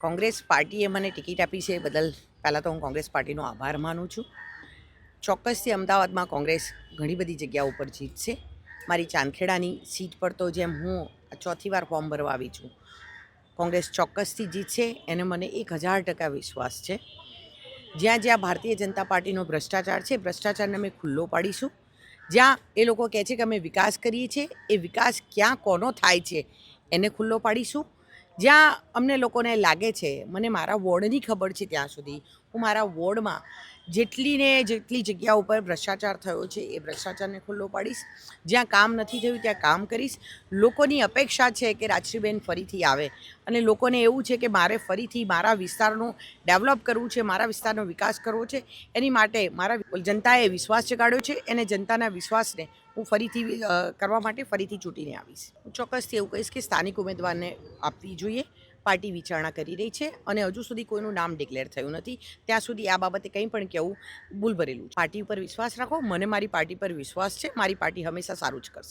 કોંગ્રેસ પાર્ટીએ મને ટિકિટ આપી છે બદલ પહેલાં તો હું કોંગ્રેસ પાર્ટીનો આભાર માનું છું. ચોક્કસથી અમદાવાદમાં કોંગ્રેસ ઘણી બધી જગ્યાઓ પર જીતશે. મારી ચાંદખેડાની સીટ પર તો જેમ હું ચોથી વાર ફોર્મ ભરવા આવી છું, કોંગ્રેસ ચોક્કસથી જીતશે એને મને 1000% વિશ્વાસ છે. જ્યાં જ્યાં ભારતીય જનતા પાર્ટીનો ભ્રષ્ટાચાર છે, ભ્રષ્ટાચારને અમે ખુલ્લો પાડીશું. જ્યાં એ લોકો કહે છે કે અમે વિકાસ કરીએ છીએ, એ વિકાસ ક્યાં કોનો થાય છે એને ખુલ્લો પાડીશું. જ્યાં અમને લોકોને લાગે છે, મને મારા વોર્ડની ખબર છે ત્યાં સુધી, હું મારા વોર્ડમાં જેટલી જગ્યા ઉપર ભ્રષ્ટાચાર થયો છે એ ભ્રષ્ટાચારને ખુલ્લો પાડીશ. જ્યાં કામ નથી થયું ત્યાં કામ કરીશ. લોકોની અપેક્ષા છે કે રાજશ્રીબેન ફરીથી આવે અને લોકોને એવું છે કે મારે ફરીથી મારા વિસ્તારનું ડેવલપ કરવું છે, મારા વિસ્તારનો વિકાસ કરવો છે. એની માટે મારા જનતાએ વિશ્વાસ જગાડ્યો છે અને જનતાના વિશ્વાસને હું ફરીથી કરવા માટે ફરીથી ચૂંટીને આવીશ. હું ચોક્કસથી એવું કહીશ કે સ્થાનિક ઉમેદવારને આપવી જોઈએ. પાર્ટી વિચારણા કરી રહી છે અને હજુ સુધી કોઈનું નામ ડિક્લેર થયું નથી. ત્યાં સુધી આ બાબતે કંઈ પણ કહેવું ભૂલ ભરેલું છે. પાર્ટી ઉપર વિશ્વાસ રાખો. મને મારી પાર્ટી પર વિશ્વાસ છે. મારી પાર્ટી હંમેશા સારું જ કરશે.